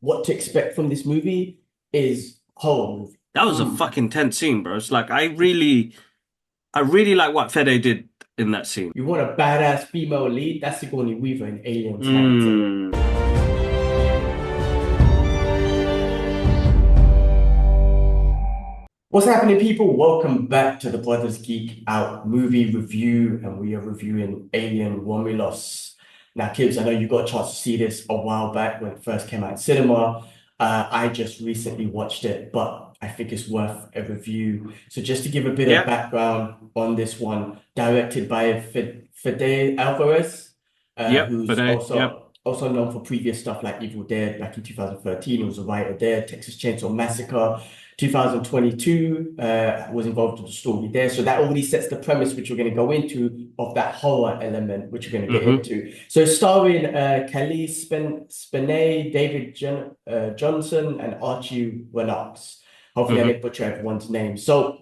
what to expect from this movie is horror movie. That was a fucking tense scene, bro. It's like I really like what Fede did in that scene. You want a badass female lead? That's Sigourney Weaver in Aliens 97. Mm. What's happening, people? Welcome back to the Brothers Geek Out movie review, and we are reviewing Alien Romulus. Now, kids, I know you got a chance to see this a while back when it first came out in cinema. I just recently watched it, but I think it's worth a review. So, just to give a bit of Yeah, background on this one, directed by Fede Alvarez, yep, who's Fede, yep. also known for previous stuff like Evil Dead back in 2013. He was a writer there, Texas Chainsaw Massacre. 2022 was involved with the story there. So that already sets the premise, which we're going to go into, of that horror element, which we're going to get Hmm. into. So starring Kelly Spinay, Johnson, and Archie Lennox. Hopefully, I Hmm. didn't butcher everyone's name. So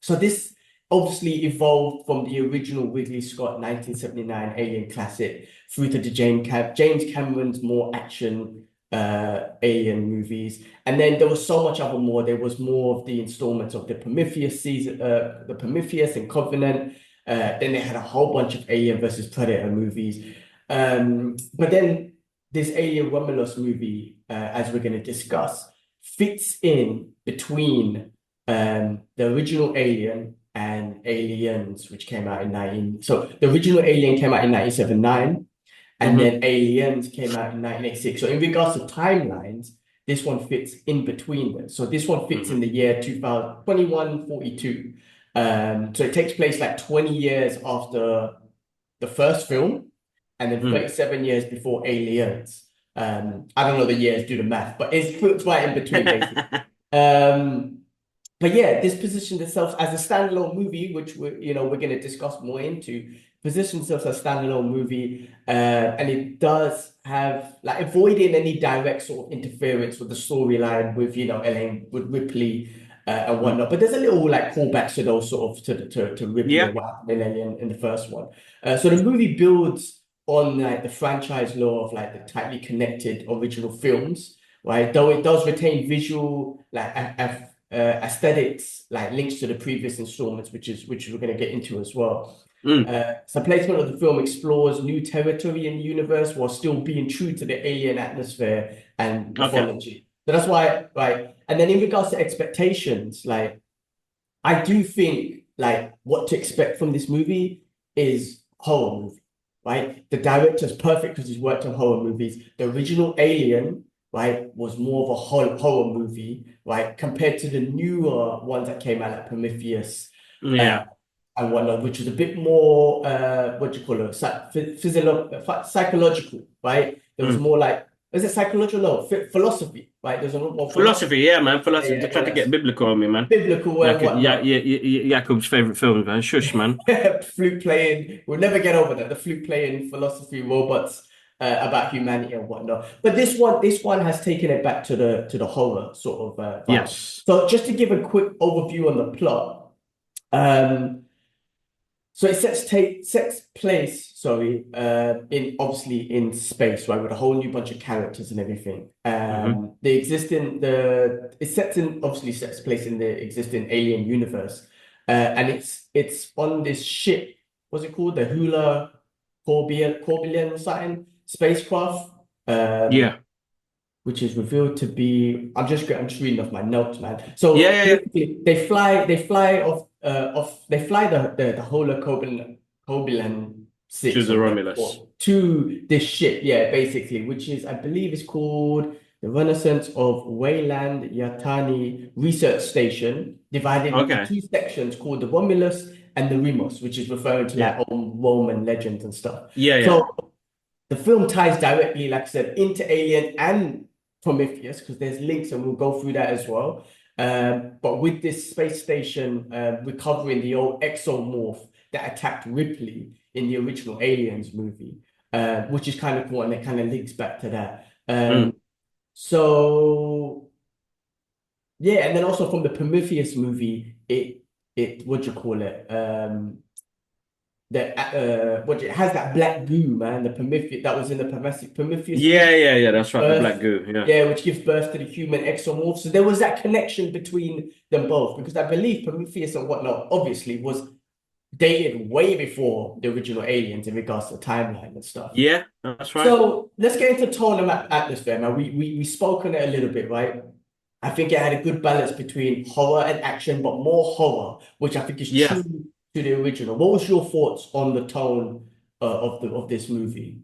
this obviously evolved from the original Ridley Scott 1979 Alien classic through to the James Cameron's more action Alien movies. And then there was so much other more. There was more of the installments of the Prometheus season, the Prometheus and Covenant. Then they had a whole bunch of Alien versus Predator movies. But then this Alien Romulus movie, as we're going to discuss, fits in between the original Alien and Aliens, which came out in 19. So the original Alien came out in 1979, and Hmm. then Aliens came out in 1986. So in regards to timelines, this one fits in between them. So this one fits Hmm. in the year 2021-42. So it takes place like 20 years after the first film, and then Mm. 37 years before Aliens. I don't know the years, do the math, but it's right in between, basically. Um, but yeah, this positioned itself as a standalone movie, which we're going to discuss more into. Positions itself as a standalone movie, and it does have like avoiding any direct sort of interference with the storyline with Elaine with Ripley and Mm. whatnot. But there's a little like callbacks to those sort of to Ripley Yeah. and what happened in Alien in the first one. So the movie builds on like the franchise lore of like the tightly connected original films, right? Though it does retain visual like aesthetics, like links to the previous installments, which we're going to get into as well. Mm. So placement of the film explores new territory in the universe while still being true to the alien atmosphere and Okay. mythology. So that's why, right? And then in regards to expectations, like I do think like what to expect from this movie is horror movie, right? The director's perfect because he's worked on horror movies. The original Alien, right, was more of a horror movie, right, compared to the newer ones that came out like Prometheus, uh, Yeah. and whatnot, which was a bit more what do you call it, psychological, right? There was Mm. more like is it psychological? No, philosophy, right? There's a lot more philosophy. Philosophy, yeah, man. Yeah, Philosophy. yeah, They tried to yeah. get biblical on me, man. Biblical and whatnot. Jakub's favorite films, man. Shush, man. Flute playing. We'll never get over that. The flute playing philosophy robots about humanity and whatnot. But this one has taken it back to the horror sort of vibe. Yes. So just to give a quick overview on the plot, um, so it sets place, sorry, in obviously in space, right, with a whole new bunch of characters and everything. Hmm. It sets place in the existing alien universe, and it's on this ship. What's it called? The Hula Corbillion something spacecraft. Um, Yeah. which is revealed to be I'm just reading off my notes, man. Yeah, So yeah, yeah. basically they fly the whole Kobilan To 6 the or whatever Romulus. to this ship, yeah, basically, which is I believe is called the Renaissance of Wayland Yatani Research Station, divided into Okay. two sections called the Romulus and the Remus, which is referring to Yeah. like old Roman legends and stuff. Yeah, yeah. So the film ties directly, like I said, into Alien and Prometheus because there's links, and we'll go through that as well. But with this space station recovering the old exomorph that attacked Ripley in the original Aliens movie, which is kind of cool, and it kind of links back to that. Mm. So yeah, and then also from the Prometheus movie, it what do you call it? what it has that black goo, man, the Prometheus that was in the Prometheus Yeah, movie, yeah, yeah. That's right. The black birth, goo. Yeah. yeah, which gives birth to the human exomorph. So there was that connection between them both, because I believe Prometheus and whatnot obviously was dated way before the original Aliens in regards to timeline and stuff. Yeah, that's right. So let's get into tone and atmosphere, man. We spoke on it a little bit, right? I think it had a good balance between horror and action, but more horror, which I think is Yeah. true to the original. What was your thoughts on the tone of this movie?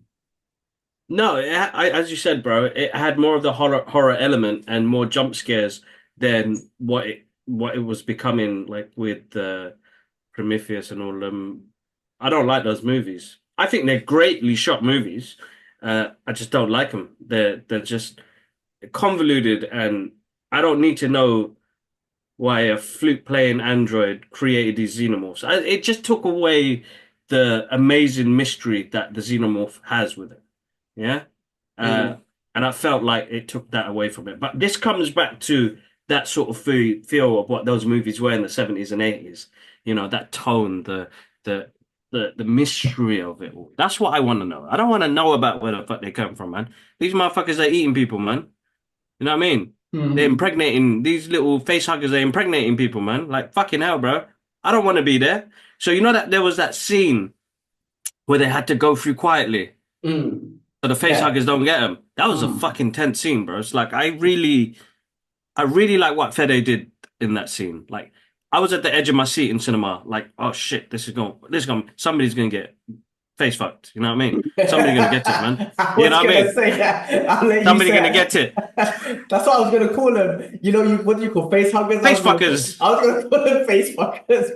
No, as you said, bro, it had more of the horror element and more jump scares than what it was becoming like with Prometheus and all of them. I don't like those movies. I think they're greatly shot movies. I just don't like them. They're just convoluted, and I don't need to know why a flute playing android created these xenomorphs. It just took away the amazing mystery that the xenomorph has with it. Yeah. Uh, Mm, and I felt like it took that away from it. But this comes back to that sort of feel of what those movies were in the 70s and 80s. You know, that tone, the the mystery of it all. That's what I want to know. I don't want to know about where the fuck they come from, man. These motherfuckers are eating people, man. You know what I mean? They're mm, impregnating these little face huggers, they're impregnating people, man. Like fucking hell, bro. I don't want to be there. So you know that there was that scene where they had to go through quietly mm. so the face Yeah. huggers don't get them. That was a Mm. fucking tense scene, bro. It's like I really like what Fede did in that scene. Like I was at the edge of my seat in cinema, like, oh shit, somebody's gonna get face fucked. You know what I mean? Somebody's gonna get it, man. I You was know what I gonna mean? say that. I'll let you Somebody's say gonna it. get it. That's what I was gonna call them. You know, what do you call face huggers? Face fuckers, I was gonna call them face fuckers.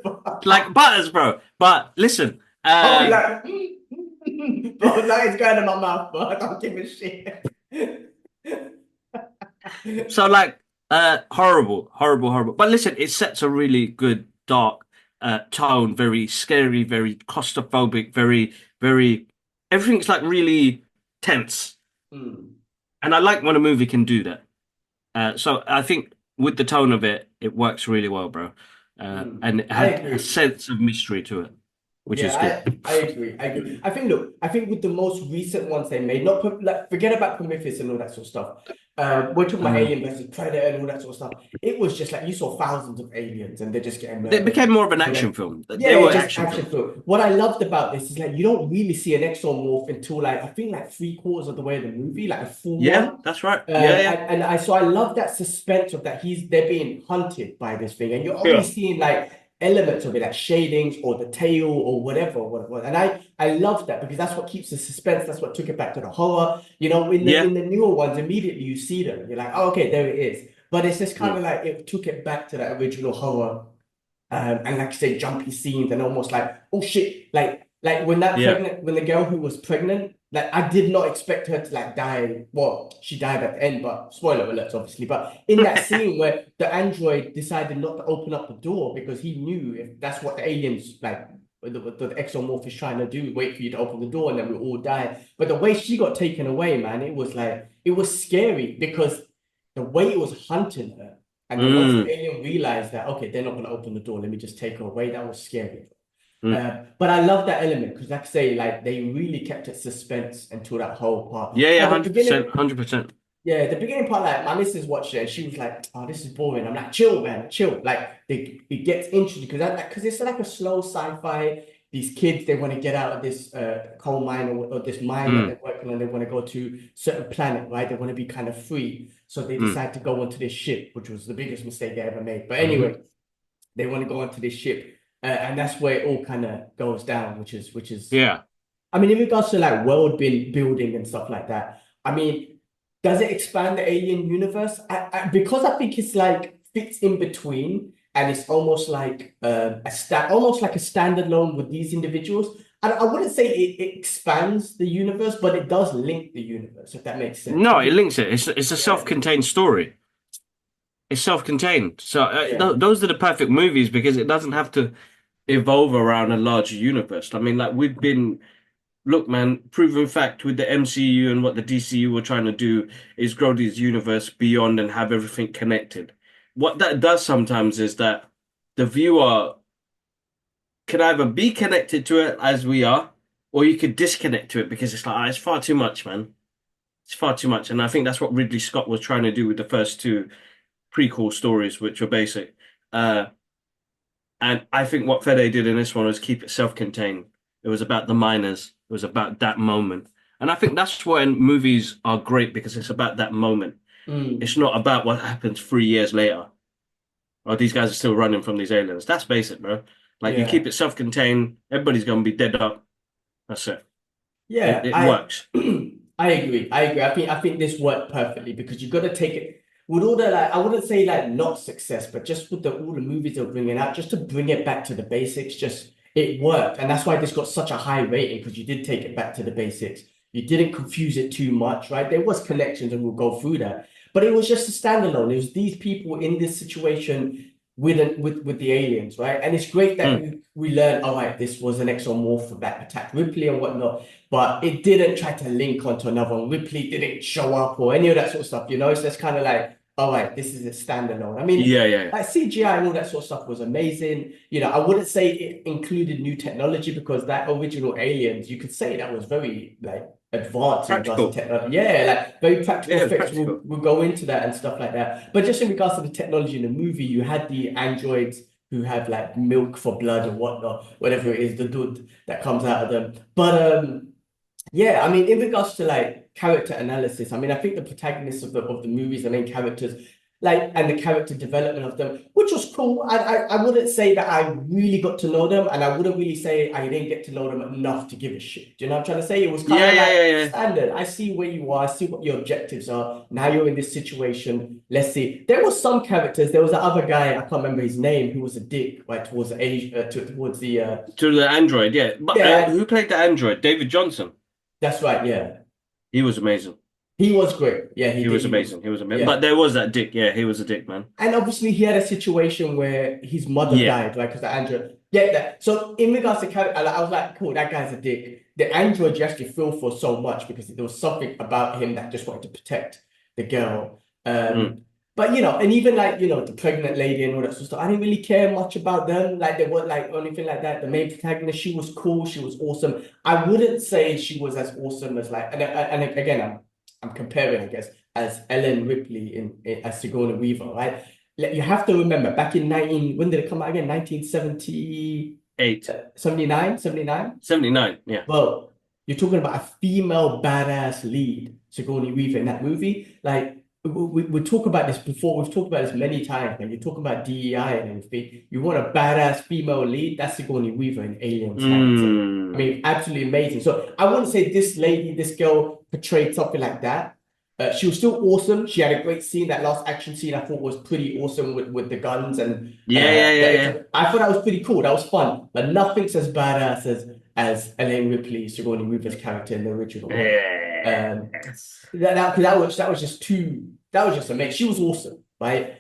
like butters, bro. But listen, I'll be like, bro, now it's going in my mouth, but I don't give a shit. so like, horrible, horrible, horrible. But listen, it sets a really good dark tone, very scary, very claustrophobic, very. Everything's like really tense, Mm, and I like when a movie can do that. So I think with the tone of it, it works really well, bro. mm. And it I had a agree. sense of mystery to it, which is Yeah, good. I agree. I agree. I think look, I think with the most recent ones they made, not like forget about Prometheus and all that sort of stuff. We're talking about Mm. Alien versus Predator and all that sort of stuff. It was just like you saw thousands of aliens and they're just getting It murdered. became more of an So action then, film. They yeah, were just action action films. film. What I loved about this is like you don't really see an exomorph until like I think like three-quarters of the way of the movie, like a full Yeah, one. that's right. Yeah, yeah, And I love that suspense of that they're being hunted by this thing, and you're only yeah, seeing like elements of it, like shadings or the tail or whatever. And I love that because that's what keeps the suspense. That's what took it back to the horror. You know, yeah. in the newer ones, immediately you see them, you're like, oh, okay, there it is. But it's just kind Mm. of like it took it back to that original horror and like I say, jumpy scenes and almost like, oh shit, like Yeah. when the girl who was pregnant, like I did not expect her to like die. Well, she died at the end, but spoiler alerts, obviously. But in that scene where the android decided not to open up the door because he knew if that's what the aliens like. The exomorph is trying to do, wait for you to open the door and then we all die. But the way she got taken away, man, it was like, it was scary because the way it was hunting her. And then once the Mm, alien realized that, okay, they're not going to open the door, let me just take her away, that was scary. mm. But I love that element because, like I say, like they really kept it suspense until that whole part. Yeah, yeah, At the 100%, beginning, 100%. yeah, the beginning part, like my missus watched it and she was like, "Oh, this is boring." I'm like, "Chill, man, chill." Like it gets interesting because it's like a slow sci-fi. These kids they want to get out of this coal mine or this mine that Mm, they're working on. They want to go to certain planet, right? They want to be kind of free, so they mm, decide to go onto this ship, which was the biggest mistake they ever made. But hmm. anyway, they want to go onto this ship, and that's where it all kind of goes down, which is Yeah. I mean, in regards to like building and stuff like that, I mean, does it expand the alien universe? Because I think it's like fits in between, and it's almost like almost like a standalone with these individuals. I wouldn't say it expands the universe, but it does link the universe, if that makes sense. No, it Because links it. It's a yeah, self-contained story. It's self-contained. So yeah, those are the perfect movies because it doesn't have to evolve around a larger universe. I mean, like look, man, proven fact with the MCU and what the DCU were trying to do is grow this universe beyond and have everything connected. What that does sometimes is that the viewer could either be connected to it as we are, or you could disconnect to it because it's like it's far too much, man. It's far too much, and I think that's what Ridley Scott was trying to do with the first two prequel stories, which were basic. Uh, and I think what Fede did in this one was keep it self-contained. It was about the miners. It was about that moment. And I think that's when movies are great because it's about that moment. Mm. It's not about what happens 3 years later. Oh, these guys are still running from these aliens. That's basic, bro. Like you keep Yeah. it self-contained, everybody's gonna be dead up. That's it. Yeah, It I works. I agree. I agree. I think this worked perfectly because you got to take it with all the like I wouldn't say like not success, but just with the all the movies they're bringing out, just to bring it back to the basics, just it worked, and that's why this got such a high rating because you did take it back to the basics. You didn't confuse it too much, right? There was connections, and we'll go through that, but it was just a standalone. It was these people in this situation with the aliens, right? And it's great that Mm. we learn, all right, this was an exomorph that attacked Ripley and whatnot, but it didn't try to link onto another one. Ripley didn't show up or any of that sort of stuff, you know? So it's kind of like, all right, this is a standalone. I mean, Yeah, yeah, yeah. like CGI and all that sort of stuff was amazing. You know, I wouldn't say it included new technology because that original Aliens, you could say that was very like advanced in regards to Practical. technology. Yeah, like very practical Yeah, it's effects. We'll, practical. we'll go into that and stuff like that. But just in regards to the technology in the movie, you had the androids who have like milk for blood or whatnot, whatever it is, the dud that comes out of them. But yeah, I mean, in regards to like character analysis, I mean, I think the protagonists of the movies, the main characters, like, and the character development of them, which was cool. I wouldn't say that I really got to know them, and I wouldn't really say I didn't get to know them enough to give a shit. Do you know what I'm trying to say? It was kind Yeah, of yeah, like yeah, yeah. standard. I see where you are, I see what your objectives are. Now you're in this situation. Let's see. There was some characters. There was that other guy, I can't remember his name, who was a dick, right, towards the age, towards the To the android, yeah. But yeah, who played the android? David Johnson. that's right, yeah. He was amazing. He was great. Yeah, he He did. was He was. amazing. He was amazing. But Yeah. there was that dick. Yeah, he was a dick, man. And obviously he had a situation where his mother Yeah. died, right? Because the android. Get that. So in regards to character, I was like, cool, that guy's a dick. The android you actually feel for so much because there was something about him that just wanted to protect the girl. Mm. But and even like, the pregnant lady and all that sort of stuff, I didn't really care much about them. Like they weren't like or anything like that. The main protagonist, she was cool, she was awesome. I wouldn't say she was as awesome as like, and again, I'm comparing, I guess, as Ellen Ripley as Sigourney Weaver, right? Like, you have to remember back in 19, when did it come out again? 1970, 8. 79, 79? 79. Yeah. Well, you're talking about a female badass lead, Sigourney Weaver in that movie. Like, we talk about this before, we've talked about this many times. When you're talking about DEI and everything, you want a badass female lead, that's Sigourney Weaver in Aliens hands. And I Mm. mean, absolutely amazing. So I wouldn't say this lady, this girl portrayed something like that. She was still awesome. She had a great scene. That last action scene I thought was pretty awesome with the guns and Yeah, yeah, yeah, yeah. I thought that was pretty cool. That was fun. But nothing's as badass as Elaine Ripley, Sigourney Weaver's character in the original one. Yes. That was just too that was just amazing. She was awesome, right?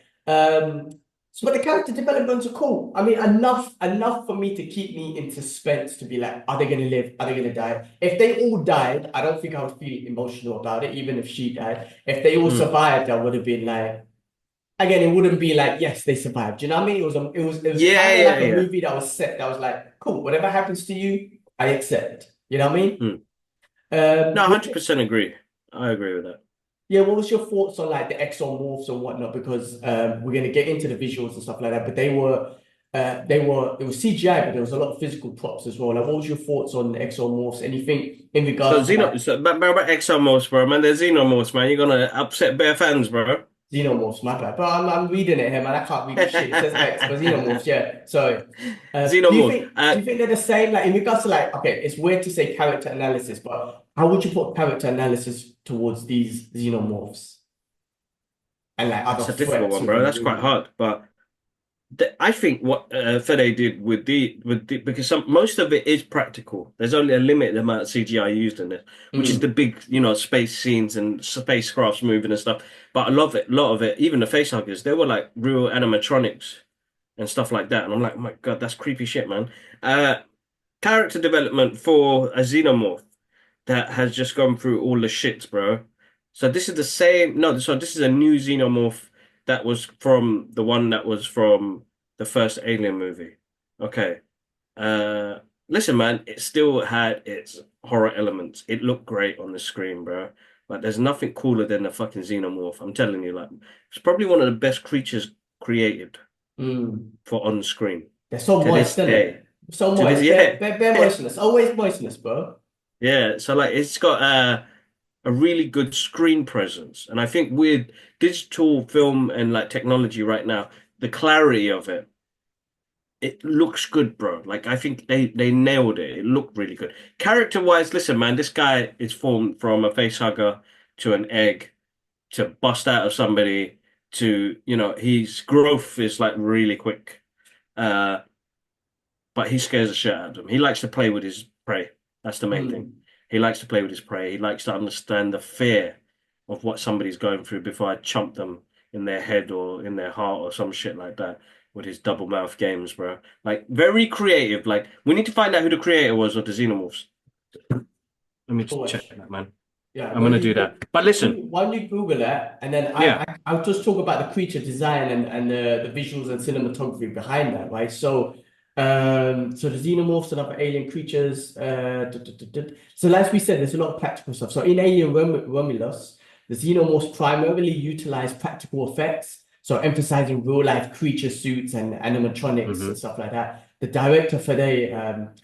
But the character developments are cool. I mean, enough for me to keep me in suspense to be like, are they gonna live? Are they gonna die? If they all died, I don't think I would feel emotional about it, even if she died. If they all Mm. survived, I would have been like, again, it wouldn't be like, yes, they survived. Do you know what I mean? It was Yeah, kind of yeah, like a yeah. movie that was set that was like, cool, whatever happens to you, I accept. You know what I mean? Mm. No, What 100% agree. I agree with that. Yeah, what was your thoughts on like the exomorphs and whatnot? Because we're gonna get into the visuals and stuff like that, but it was CGI, but there was a lot of physical props as well. Like, what was your thoughts on the exomorphs? Anything in So regards to Xeno, like so about Exomorphs, bro, man. They're Xenomorphs, man. You're gonna upset bare fans, bro. xenomorphs? My bad, but I'm reading it here, man. I can't read shit. It says X, but xenomorphs, yeah. So, do you Xenomorphs. think they're the same? Like in regards to like, okay, it's weird to say character analysis, but how would you put character analysis towards these xenomorphs and like other That's a difficult threats one, bro. within the That's quite movie? hard. But I think what Fede did with the because most of it is practical. There's only a limited amount of CGI used in it, which is the Mm. big, space scenes and spacecrafts moving and stuff. But a lot of it, even the facehuggers, they were like real animatronics and stuff like that. And I'm like, oh my God, that's creepy shit, man. Uh, Character development for a xenomorph that has just gone through all the shits, bro. So this is the same. No, so this is a new xenomorph that was from the one that was from the first Alien movie. Okay. Listen, man, it still had its horror elements. It looked great on the screen, bro. Like, there's nothing cooler than the fucking xenomorph. I'm telling you, like, it's probably one of the best creatures created Mm. for on screen They're so to moist, this isn't day. it? So To this, moist. yeah, Bare moistness. Always moistness, bro. yeah. So like, it's got a really good screen presence, and I think with digital film and like technology right now, the clarity of it. It looks good, bro. Like I think they nailed it. It looked really good. Character wise, listen, man, this guy is formed from a face hugger to an egg to bust out of somebody to, his growth is like really quick. Uh, but he scares the shit out of them. He likes to play with his prey. That's the main thing. Mm. He likes to play with his prey. He likes to understand the fear of what somebody's going through before I chump them in their head or in their heart or some shit like that with his double mouth games, bro. Like very creative. Like we need to find out who the creator was of the Xenomorphs. Let me just check Always. that, man. Yeah, I'm gonna do that. But listen, why don't you Google it, and then yeah. I'll just talk about the creature design and the visuals and cinematography behind that, right? So the xenomorphs and other alien creatures. So, as we said, there's a lot of practical stuff. So, in Alien Romulus, the xenomorphs primarily utilize practical effects, so emphasizing real life creature suits and animatronics and Hmm. stuff like that. The director Fede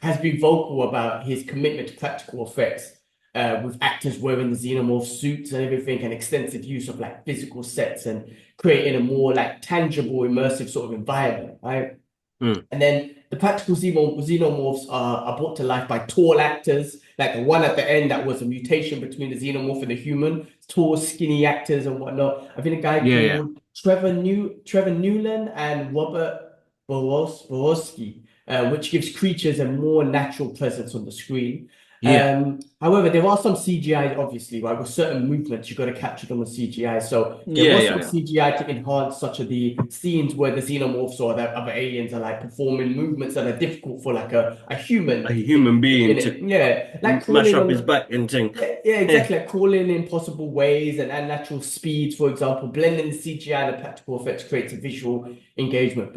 has been vocal about his commitment to practical effects with actors wearing the xenomorph suits and everything, and extensive use of like physical sets and creating a more like tangible, immersive sort of environment, right? Mm. And then the practical xenomorphs are brought to life by tall actors, like the one at the end that was a mutation between the xenomorph and the human, tall, skinny actors and whatnot. I think a guy Yeah, yeah. called Trevor Newland and Robert Borowski, which gives creatures a more natural presence on the screen. Yeah. However, there are some CGI, obviously, right? With certain movements, you've got to capture them with CGI. So there Yeah, was yeah, some yeah. CGI to enhance such of the scenes where the xenomorphs or the other aliens are like performing movements that are difficult for like a A human human being in to it. Yeah, like mash crawling up his on. back and thing. Yeah, Yeah. exactly. Like crawling in possible ways and unnatural speeds, for example, blending the CGI and the practical effects creates a visual engagement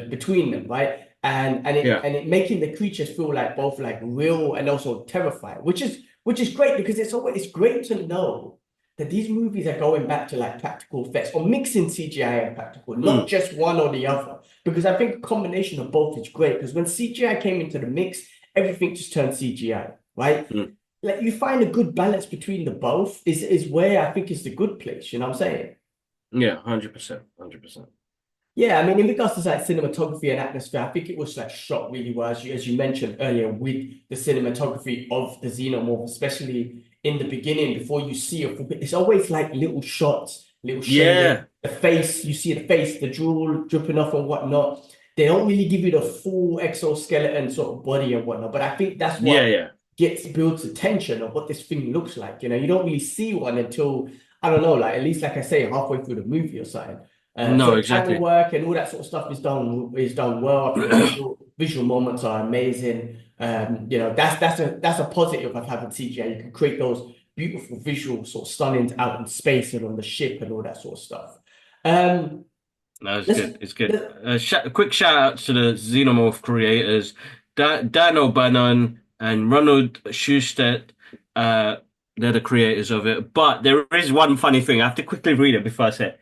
between them, right? Yeah. And it making the creatures feel like both like real and also terrifying, which is great because it's great to know that these movies are going back to like practical effects or mixing CGI and practical, not Mm. just one or the other. Because I think a combination of both is great. Because when CGI came into the mix, everything just turned CGI, right? Mm. Like you find a good balance between the both is where I think is the good place. You know what I'm saying? Yeah, 100%. 100%. Yeah, I mean, in regards to like cinematography and atmosphere, I think it was like shot really well, as you mentioned earlier, with the cinematography of the Xenomorph, especially in the beginning before you see it. It's always like little shots, little shading, Yeah. the face, you see the face, the drool dripping off and whatnot. They don't really give you the full exoskeleton sort of body and whatnot, but I think that's Yeah, what yeah. builds the tension of what this thing looks like. You know, you don't really see one until I don't know, like at least like I say, halfway through the movie or something. So No, the camera exactly. work and all that sort of stuff is done well. I think the visual moments are amazing. You know, that's a positive of having CGI. You can create those beautiful visual sort of stunnings out in space and on the ship and all that sort of stuff. Um, No, it's let's, good. It's good. let A quick shout out to the Xenomorph creators, Dan O'Bannon and Ronald Schustet. Uh, they're the creators of it. But there is one funny thing. I have to quickly read it before I say it.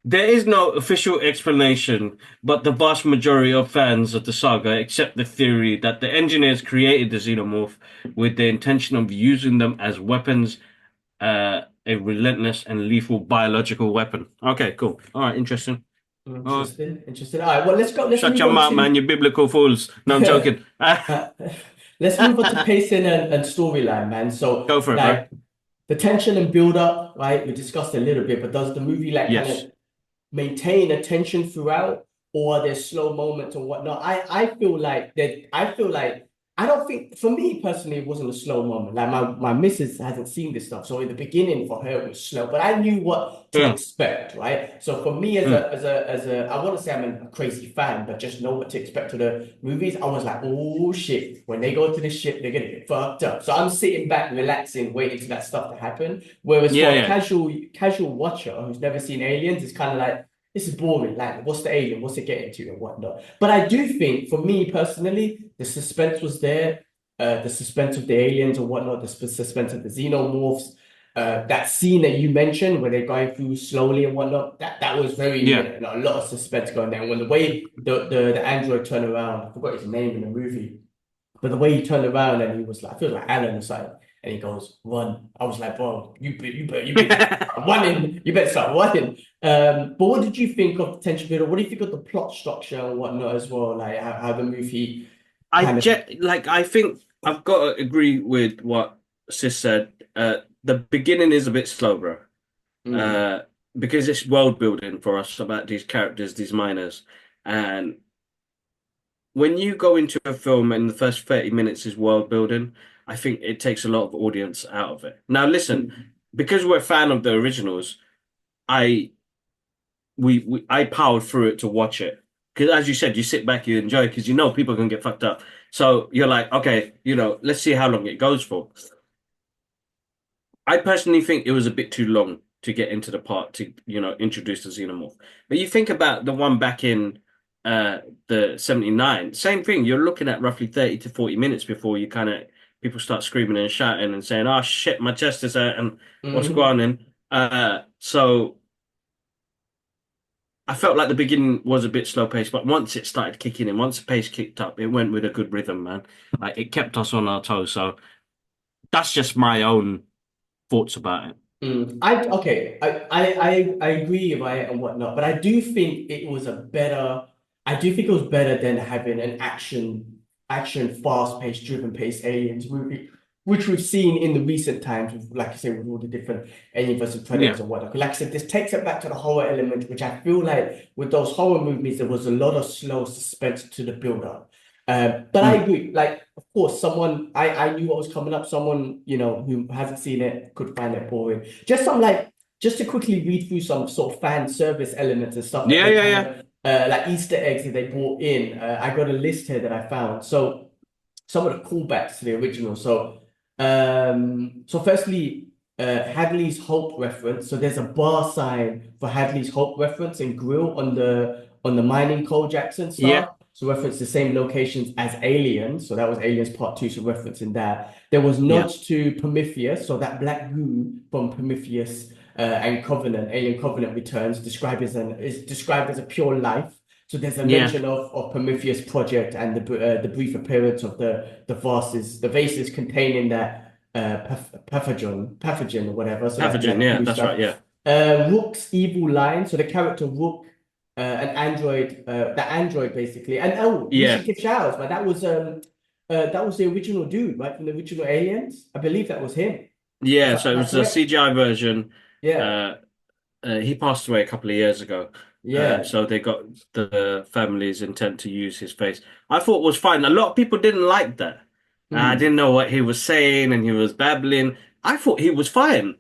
There is no official explanation, but the vast majority of fans of the saga accept the theory that the engineers created the Xenomorph with the intention of using them as weapons, a relentless and lethal biological weapon. Okay, cool. All right, interesting. All right. Interesting. All right, well, let's go. Let's Shut move your on mouth, man, to you biblical fools. No, I'm joking. uh, let's move on to pacing and storyline, man. So, Go for it, bro. like the tension and build up, right? We discussed a little bit, but does the movie like kind Yes. of maintain attention throughout, or are there slow moments or whatnot? I feel like I don't think for me personally it wasn't a slow moment. Like my missus hasn't seen this stuff, so in the beginning for her it was slow, but I knew what to Mm, expect, right? So for me as mm. a I want to say I'm a crazy fan, but just know what to expect to the movies. I was like, oh shit, when they go to the ship, they're gonna get fucked up. So I'm sitting back, relaxing, waiting for that stuff to happen. Whereas Yeah, for a yeah. casual watcher who's never seen aliens, it's kind of like this is boring. Like, what's the alien? What's it getting to and whatnot? But I do think, for me personally, the suspense was there. The suspense of the aliens and whatnot, the suspense of the xenomorphs. That scene that you mentioned where they're going through slowly and whatnot, that was very, Yeah. a lot of suspense going there. And when the way the android turned around, I forgot his name in the movie, but the way he turned around and he was like, I feel like Alan or something, and he goes, "Run." I was like, "Bro, you better start running. You better start running." But what did you think of the tension builder? What do you think of the plot structure and whatnot as well? Like how the movie kind of. I think I've got to agree with what Sis said. The beginning is a bit slow, bro. Mm, Uh, because it's world building for us about these characters, these miners. And when you go into a film and the first 30 minutes is world building, I think it takes a lot of audience out of it. Now, listen, mm, because we're a fan of the originals, I I powered through it to watch it. Because as you said, you sit back, you enjoy because you know people can get fucked up. So you're like, okay, let's see how long it goes for. I personally think it was a bit too long to get into the part to, introduce the xenomorph. But you think about the one back in uh the 79, same thing. You're looking at roughly 30 to 40 minutes before you kind of people start screaming and shouting and saying, "Oh shit, my chest is hurt and what's mm. going on?" So I felt like the beginning was a bit slow paced, but once it started kicking in, once the pace kicked up, it went with a good rhythm, man. Like it kept us on our toes. So that's just my own thoughts about it. I okay. I agree with it and whatnot, but I do think it was a better. I do think it was better than having an fast-paced, driven-paced aliens movie, which we've seen in the recent times, with, like I say, with all the different Alien versus Predators Yeah. and whatnot. Like I said, this takes it back to the horror element, which I feel like with those horror movies, there was a lot of slow suspense to the build-up. But I Mm. agree. Like, of course, someone I knew what was coming up. Someone who hasn't seen it could find it boring. Just to quickly read through some sort of fan service elements and stuff that Yeah, they yeah, kind yeah. of like Easter eggs that they brought in. I got a list here that I found. So some of the callbacks to the original. So firstly, Hadley's Hope reference. So there's a bar sign for Hadley's Hope reference and grill on the mining Cole Jackson Yeah. stuff. So reference the same locations as Aliens. So that was Aliens Part 2, so referencing that. There was Yeah. nods to Prometheus, so that black goo from Prometheus and Covenant, Alien Covenant returns, is described as a pure life. So there's a Yeah. mention of Prometheus project and the brief appearance of the vases containing that pathogen or whatever. So that Pathogen. black Yeah, goo that's right. stuff. Yeah. Rook's evil line. So the character Rook, an android, the android basically. And oh, we Yeah. should give shout outs, but that was the original dude, right, from the original Aliens. I believe that was him. Yeah. Am So it I was the correct? CGI version. Yeah, Uh, he passed away a couple of years ago. yeah. So they got the family's intent to use his face. I thought it was fine. A lot of people didn't like that. I Hmm. didn't know what he was saying and he was babbling. I thought he was fine.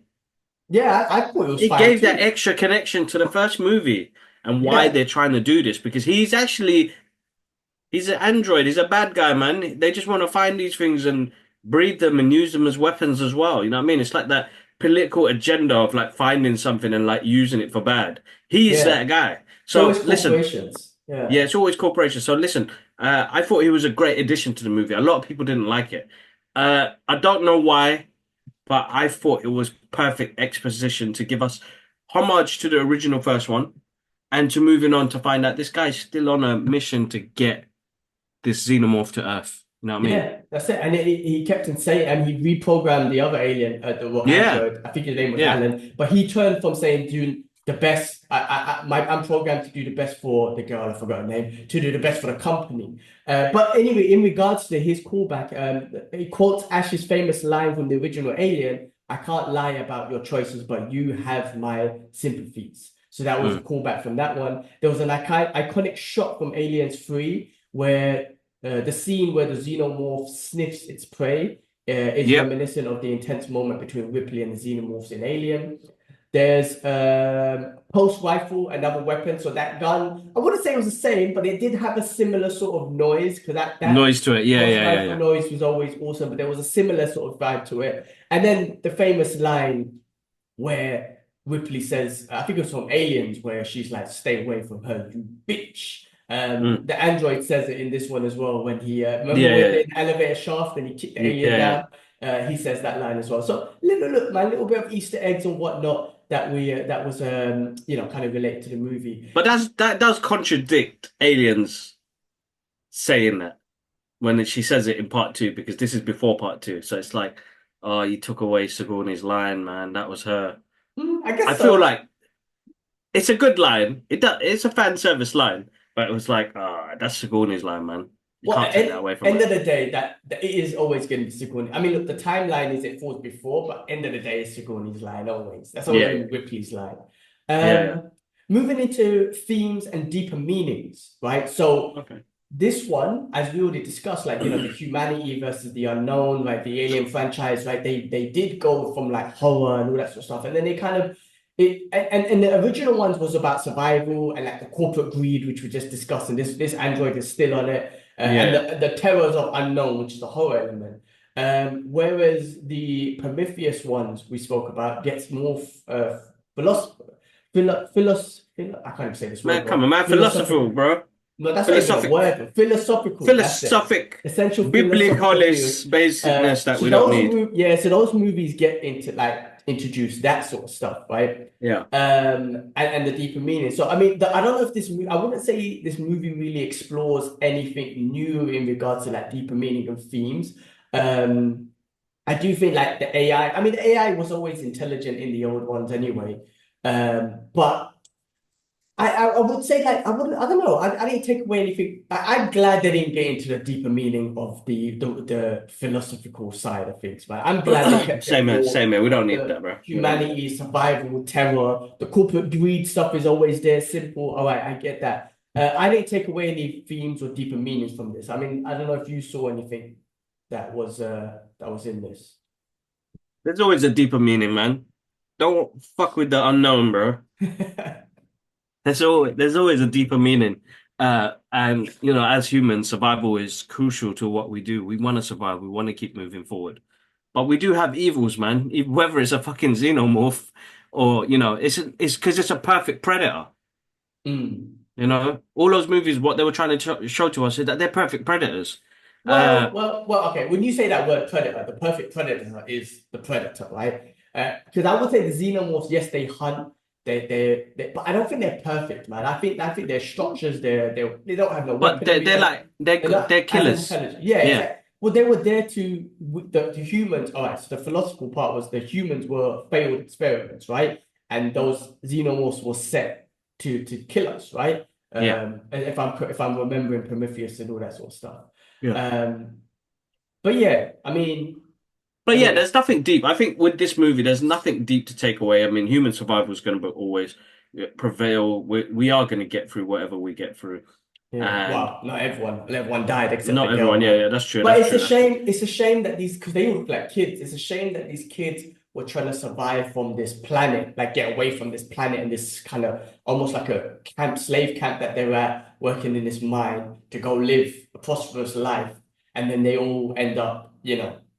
Yeah, I thought it was It fine gave that too. extra connection to the first movie and why Yeah, they're trying to do this because he's an android. He's a bad guy, man. They just want to find these things and breed them and use them as weapons as well. You know what I mean? It's like that political agenda of like finding something and like using it for bad. He's yeah. that guy. It's always So listen, corporations. yeah, Yeah, it's always corporations. So listen, I thought he was a great addition to the movie. A lot of people didn't like it. I don't know why, but I thought it was perfect exposition to give us homage to the original first one and to moving on to find out this guy's still on a mission to get this xenomorph to Earth. You know what I mean? yeah, that's it. And he kept on saying, and he reprogrammed the other alien, Yeah, android. I think his name was yeah. Alan, but he turned from saying doing the best. I'm programmed to do the best for the girl. I forgot her name. To do the best for the company. But anyway, in regards to his callback, he quotes Ash's famous line from the original Alien: "I can't lie about your choices, but you have my sympathies." So that was a Mm. callback from that one. There was an iconic shot from Aliens 3 where the scene where the xenomorph sniffs its prey is Yep. reminiscent of the intense moment between Ripley and the xenomorphs in Alien. There's pulse rifle, another weapon. So that gun, I wouldn't say it was the same, but it did have a similar sort of noise because that Noise to it. Yeah, pulse yeah, yeah, rifle yeah. noise was always awesome, but there was a similar sort of vibe to it. And then the famous line where Ripley says, I think it was from Aliens, where she's like, "Stay away from her, you bitch." Mm. The android says it in this one as well when he remember Yeah, when yeah, they're in the elevator shaft and he kicked the yeah, alien yeah. down. He says that line as well. So look, my little bit of Easter eggs and whatnot that we that was kind of related to the movie. But that does contradict Aliens saying that when she says it in part two, because this is before part two. So it's like, oh, you took away Sigourney's line, man. That was her. I I guess feel so. like it's a good line. It's a fan service line, but it was like, ah, that's Sigourney's line, man. You Well, can't take that at away from end her. of the day, that it is always going to be Sigourney. I mean, look, the timeline is it falls before, but end of the day, it's Sigourney's line always. That's always Yeah, going yeah, to be Ripley's line. yeah, yeah. Moving into themes and deeper meanings, right? So Okay. this one, as we already discussed, like the humanity versus the unknown, like the Alien franchise, right? They did go from like horror and all that sort of stuff, and then they kind of and the original ones was about survival and like the corporate greed, which we just discussed, and this android is still on it, and Yeah. the terrors of unknown, which is the horror element. Whereas the Prometheus ones we spoke about gets more philosoph I can't even say this Man, word, come but on, man. Philosophical, philosophical. bro. No, that's not even a Philosophic, word. Philosophical. That's it. philosophic, Essential philosophical theory. basicness that So we don't those need. yeah, so those movies get into like introduce that sort of stuff, right? Yeah. And the deeper meaning. So I mean, I don't know if this movie. I wouldn't say this movie really explores anything new in regards to like deeper meaning and themes. Um, I do think like the AI. I mean, the AI was always intelligent in the old ones anyway. But I would say like I don't know I didn't take away anything. I'm glad they didn't get into the deeper meaning of the philosophical side of things, but I'm glad they kept it Same here, more same here. We of don't need the that, bro. We don't need that. humanity, survival, terror. The corporate greed stuff is always there, simple. All right, I get that. I didn't take away any themes or deeper meanings from this. I mean, I don't know if you saw anything that was in this. There's always a deeper meaning, man. Don't fuck with the unknown, bro. There's always a deeper meaning. And as humans, survival is crucial to what we do. We want to survive. We want to keep moving forward. But we do have evils, man. Whether it's a fucking xenomorph or it's because it's a perfect predator. Mm. All those movies, what they were trying to show to us is that they're perfect predators. Well, Uh, well, well, okay. When you say that word predator, the perfect predator is the predator, right? Because I would say the xenomorphs, yes, they hunt, but I don't think they're perfect, man. I think their structures, they don't have no but they're, weaponry, they're like they're not they're as killers. intelligent. Yeah, Yeah, exactly. Well, they were there to the humans. All right, so the philosophical part was the humans were failed experiments, right? And those xenomorphs were set to kill us, right? yeah, And if I'm remembering Prometheus and all that sort of stuff. yeah. Um, but yeah, I mean, But yeah, anyway, there's nothing deep. I think with this movie, there's nothing deep to take away. I mean, human survival is going to always prevail. We are going to get through whatever we get through, yeah. and Well, not everyone died except the not girl, everyone. Yeah, man. yeah, that's true. But That's it's a true. That's true. shame. It's a shame that because they look like kids. It's a shame that these kids were trying to survive from this planet, like get away from this planet and this kind of almost like a slave camp that they were at, working in this mine to go live a prosperous life, and then they all end up,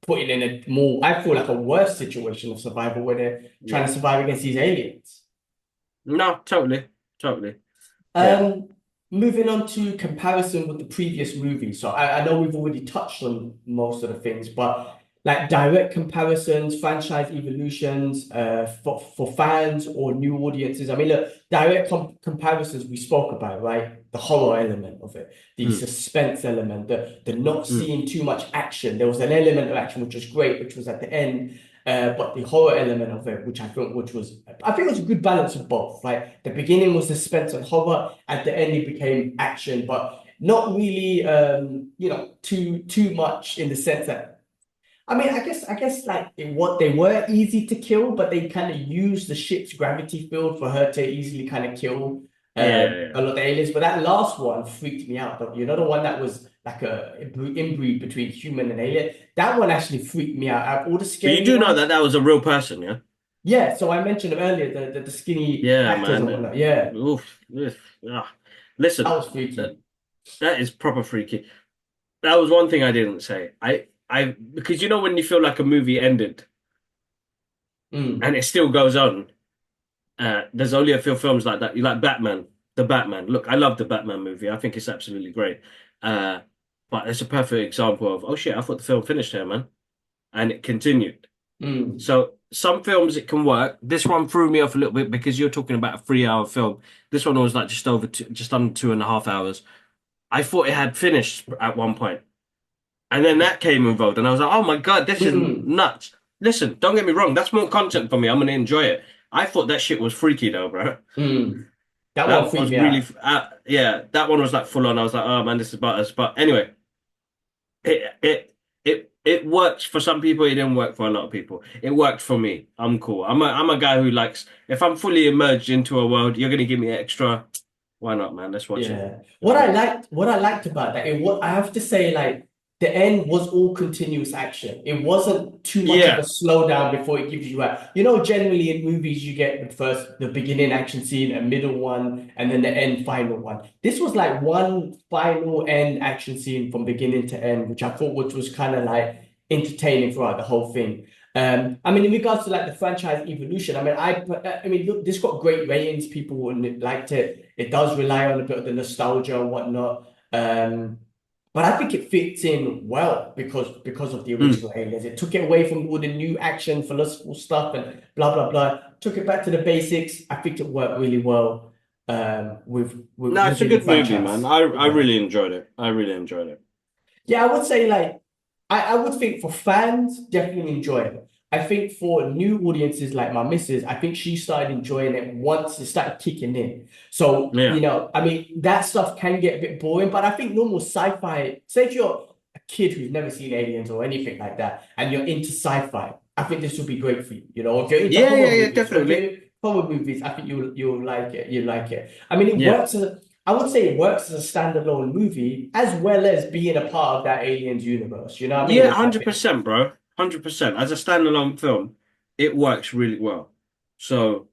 putting in a more, I feel like a worse situation of survival where they're trying Yeah. to survive against these aliens. No, totally, totally. Yeah. Um, Moving on to comparison with the previous movie. So I know we've already touched on most of the things, but like direct comparisons, franchise evolutions, for fans or new audiences. I mean, look, direct comparisons we spoke about, right? The horror element of it, the Mm, suspense element, the not mm. seeing too much action. There was an element of action which was great, which was at the end. But the horror element of it, I think it was a good balance of both. Like the beginning was suspense and horror, at the end it became action, but not really, too much in the sense that I mean, I guess like what they were easy to kill, but they kind of used the ship's gravity field for her to easily kind of kill Yeah, yeah. a lot of aliens. But that last one freaked me out. Though. The one that was like a inbreed between human and alien. That one actually freaked me out. Out of all the But you scary do know that ones, that was a real person, yeah? yeah. So I mentioned them earlier, the skinny Yeah, actors and man. whatnot. Yeah, Oof, oof. Ah. that Listen, was that freaky. that is proper freaky. That was one thing I didn't say. Because when you feel like a movie ended Mm. and it still goes on. There's only a few films like that. You like Batman, the Batman. Look, I love the Batman movie. I think it's absolutely great. Uh, but it's a perfect example of, oh shit, I thought the film finished here, man, and it continued. Mm. So some films it can work. This one threw me off a little bit because you're talking about a 3 hour film. This one was like just under 2.5 hours. I thought it had finished at one point, and then that came involved, and I was like, oh my God, this is Mm-mm. nuts. Listen, don't get me wrong, that's more content for me. I'm gonna enjoy it. I thought that shit was freaky though, bro. Mm. That one That freaked was me really, out. yeah, that one was like full on. I was like, oh man, this is butters. But anyway, it works for some people. It didn't work for a lot of people. It worked for me. I'm cool. I'm a guy who likes, if I'm fully immersed into a world, you're gonna give me extra. Why not, man? Let's watch it. Yeah. You know what I mean? What I liked about that, I have to say, like, the end was all continuous action. It wasn't too much of a Yeah. slowdown before it gives you a, generally in movies you get the beginning action scene, a middle one, and then the end final one. This was like one final end action scene from beginning to end, which I thought which was kind of like entertaining throughout the whole thing. I mean, in regards to like the franchise evolution, I mean, look, this got great ratings. People liked it. It does rely on a bit of the nostalgia and whatnot. But I think it fits in well because of the Mm. original Aliens. It took it away from all the new action, philosophical stuff and blah blah blah. Took it back to the basics. I think it worked really well No, it's a within the good movie, man. franchise. I Yeah. really enjoyed it. I really enjoyed it. Yeah, I would say like I would think for fans, definitely enjoy it. I think for new audiences like my missus, I think she started enjoying it once it started kicking in. So, Yeah. I mean, that stuff can get a bit boring, but I think normal sci-fi, say if you're a kid who's never seen aliens or anything like that, and you're into sci-fi, I think this will be great for you. If you're into Yeah, yeah, horror yeah, movies, definitely. I think you'll like it. You like it. I mean, it Yeah. works I would say it works as a standalone movie as well as being a part of that aliens universe. You know what I mean? Yeah, It's like 100%, bro. 100%. As a standalone film, it works really well. So,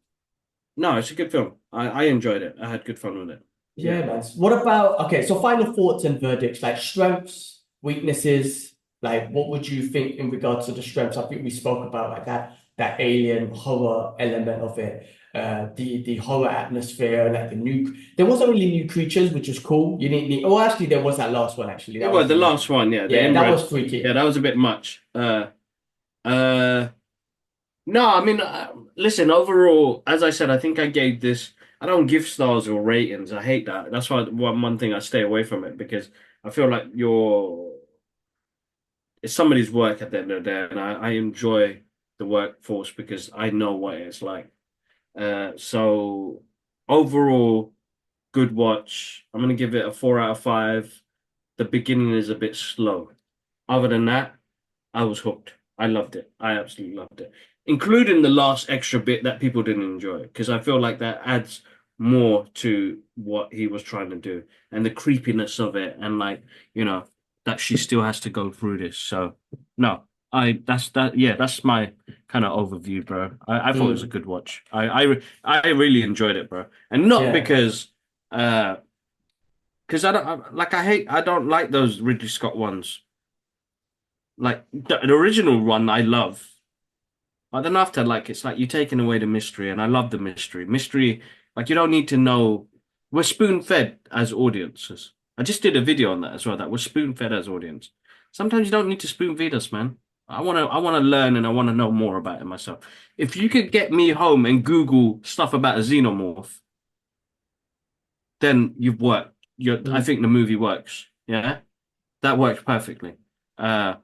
no, it's a good film. I enjoyed it. I had good fun with it. Yeah. yeah, man. What about okay, so final thoughts and verdicts, like strengths, weaknesses, like what would you think in regards to the strengths? I think we spoke about like that alien horror element of it, the horror atmosphere, like there wasn't really new creatures, which was cool. You didn't need oh actually there was that last one actually. It That was was the really last one, yeah, the yeah, that inbred. was Yeah, freaky. that was a bit much. Uh, no, I mean, listen, overall, as I said, I think I gave this, I don't give stars or ratings. I hate that. That's why one thing I stay away from it because I feel like it's somebody's work at the end of the day, and I enjoy the workforce because I know what it's like. So overall, good watch. I'm gonna give it a 4 out of 5. The beginning is a bit slow. Other than that, I was hooked. I loved it. I absolutely loved it, including the last extra bit that people didn't enjoy because I feel like that adds more to what he was trying to do and the creepiness of it, and like that she still has to go through this. So no, I that's that. Yeah, that's my kind of overview, bro. I thought it was a Mm, good watch. I really enjoyed it, bro, and not yeah. uh because I don't like those Ridley Scott ones. Like the original one, I love. I don't have to like it's like you're taking away the mystery, and I love the mystery. Mystery, like you don't need to know. We're spoon fed as audiences. I just did a video on that as well. That we're spoon fed as audience. Sometimes you don't need to spoon feed us, man. I wanna learn and I wanna know more about it myself. If you could get me home and Google stuff about a xenomorph, then you've worked. I Mm, think the movie works. Yeah, that works perfectly. Uh,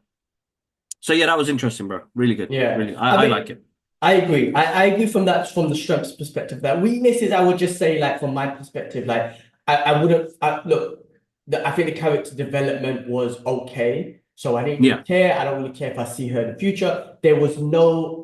so yeah, that was interesting, bro. Really good. yeah. Really, I I like mean, it. I agree. I agree from from the strengths perspective. That weaknesses, I would just say, like from my perspective, like I wouldn't look. I think the character development was okay, so I didn't really Yeah. care. I don't really care if I see her in the future. There was no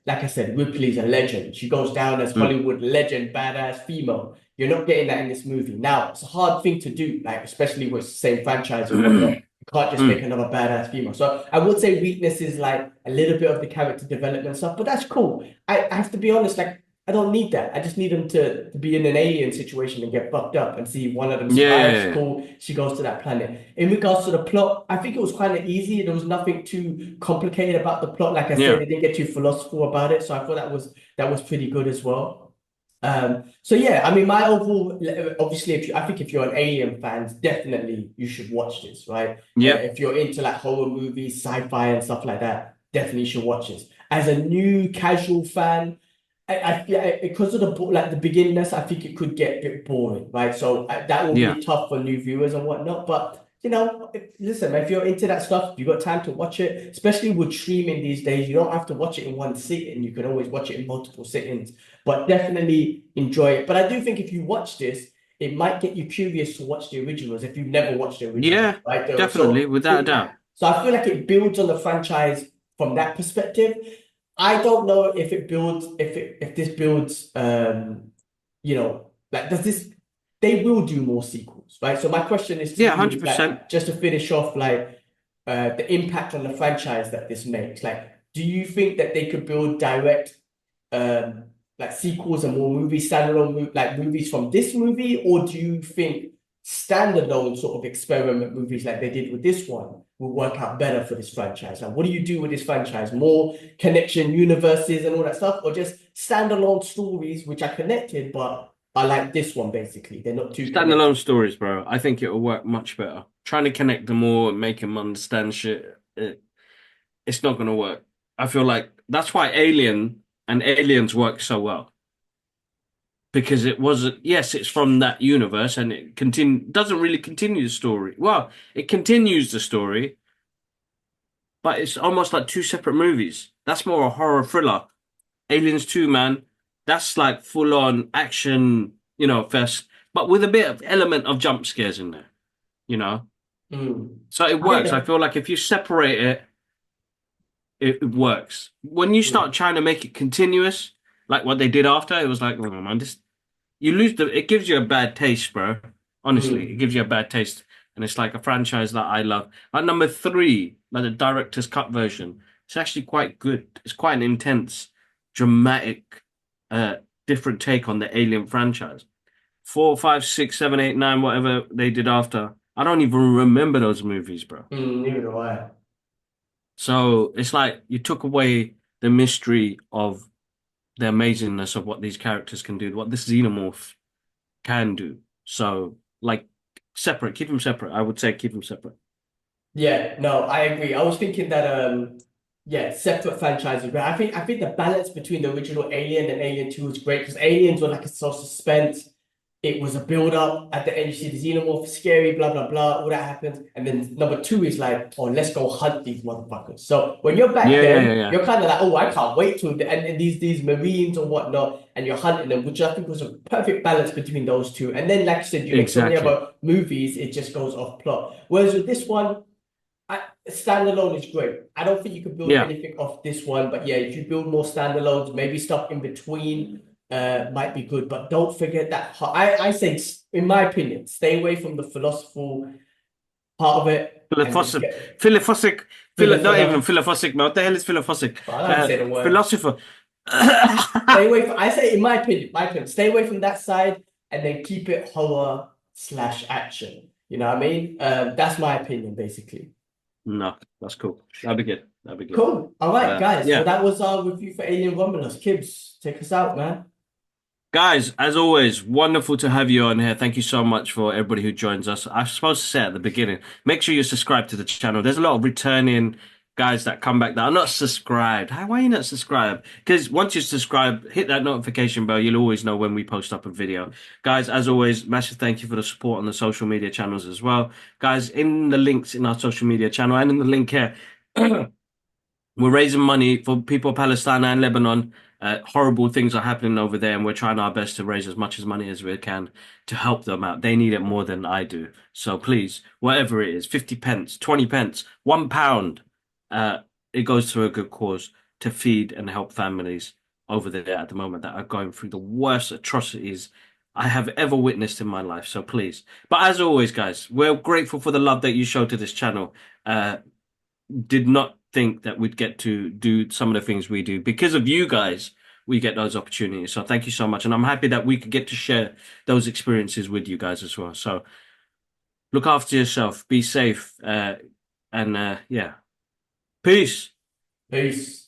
like I said, Ripley's a legend. She goes down as Mm. Hollywood legend, badass female. You're not getting that in this movie. Now, it's a hard thing to do, like especially with the same franchise and whatnot. You can't just make Mm. another badass female. So I would say weakness is like a little bit of the character development stuff, but that's cool. I have to be honest, like I don't need that. I just need them to be in an alien situation and get fucked up and see one of them Yeah, yeah, survives. yeah, yeah. Cool. She goes to that planet. In regards to the plot, I think it was kind of easy. There was nothing too complicated about the plot. Like I said, Yeah. they didn't get too philosophical about it. So I thought that was pretty good as well. So yeah, I mean, my overall, obviously, I think if you're an Alien fan, definitely you should watch this, right? Yep. If you're into like horror movies, sci-fi and stuff like that, definitely you should watch this. As a new casual fan, because of like the beginners, I think it could get a bit boring, right? So that will Yeah. be tough for new viewers and whatnot. But listen, if you're into that stuff, if you got time to watch it, especially with streaming these days, you don't have to watch it in one sitting. You can always watch it in multiple sittings, but definitely enjoy it. But I do think if you watch this, it might get you curious to watch the originals if you've never watched the original, Yeah, right? definitely, without a doubt. So I feel like it builds on the franchise from that perspective. I don't know if it builds if this builds like does this they will do more sequels, right? So my question is to Yeah, you is 100%. like just to finish off like the impact on the franchise that this makes. Like, do you think that they could build direct um like sequels and more movies, like movies from this movie, or do you think standalone sort of experiment movies like they did with this one will work out better for this franchise? Like, what do you do with this franchise? More connection universes and all that stuff, or just standalone stories which are connected but are like this one basically? They're not too Standalone connected. stories, bro. I think it will work much better. Trying to connect them all and make them understand shit, it's not going to work. I feel like that's why Alien and Aliens work so well. Because it wasn't, yes, it's from that universe and it doesn't really continue the story. Well, it continues the story, but it's almost like two separate movies. That's more a horror thriller. Aliens 2, man, that's like full on action, first, but with a bit of element of jump scares in there, you know? Mm. So it I think works. I that feel like if you separate it, it works. When you mm, start trying to make it continuous, like what they did after, it was like, oh man, this you lose it gives you a bad taste, bro. Honestly, it mm, gives you a bad taste. And it's like a franchise that I love. Like number three, like the director's cut version, it's actually quite good. It's quite an intense, dramatic, uh, different take on the Alien franchise. Four, five, six, seven, eight, nine, whatever they did after. I don't even remember those movies, bro. neither do I. So it's like you took away the mystery of the amazingness of what these characters can do, what this xenomorph can do. So, like, separate, keep them separate. I would say keep them separate. Yeah, no, I agree. I was thinking that yeah, separate franchises, but I think the balance between the original Alien and Alien 2 was great because Aliens were like a sort of suspense. It was a build up. At the end, you see the xenomorph, scary, blah blah blah. All that happens, and then number two is like, oh, let's go hunt these motherfuckers. So when you're back Yeah, yeah, yeah, then, yeah. you're kind of like, oh, I can't wait to and these Marines or whatnot, and you're hunting them, which I think was a perfect balance between those two. And then, like you said, you make so many Exactly. other movies, it just goes off plot. Whereas with this one. Standalone is great. I don't think you could build Yeah. anything off this one, but yeah, if you build more standalones, maybe stuff in between, might be good. But don't forget that I say, in my opinion, stay away from the philosophical part of it and just Philosophic, get philosophic, not even philosopher. philosophic, man. What the hell is philosophic? I don't say the word. Philosopher. Stay away from. I say, in my opinion, stay away from that side and then keep it horror slash action. You know what I mean? That's my opinion, basically. No, that's cool. That'd be good. That'd be good. Cool. All right, guys. Well, Yeah. that was our review for Alien Romulus. Kibbs, take us out, man. Guys, as always, wonderful to have you on here. Thank you so much for everybody who joins us. I was supposed to say at the beginning, make sure you subscribe to the channel. There's a lot of returning guys that come back that are not subscribed. Why are you not subscribed? Because once you subscribe, hit that notification bell. You'll always know when we post up a video. Guys, as always, massive thank you for the support on the social media channels as well. Guys, in the links in our social media channel and in the link here, we're raising money for people of Palestine and Lebanon. Horrible things are happening over there, and we're trying our best to raise as much as money as we can to help them out. They need it more than I do. So please, whatever it is, 50 pence, 20 pence, £1, uh, it goes to a good cause to feed and help families over there at the moment that are going through the worst atrocities I have ever witnessed in my life. So please. But as always, guys, we're grateful for the love that you show to this channel. Did not think that we'd get to do some of the things we do because of you guys. We get those opportunities. So thank you so much. And I'm happy that we could get to share those experiences with you guys as well. So look after yourself, be safe, and yeah, peace. Peace.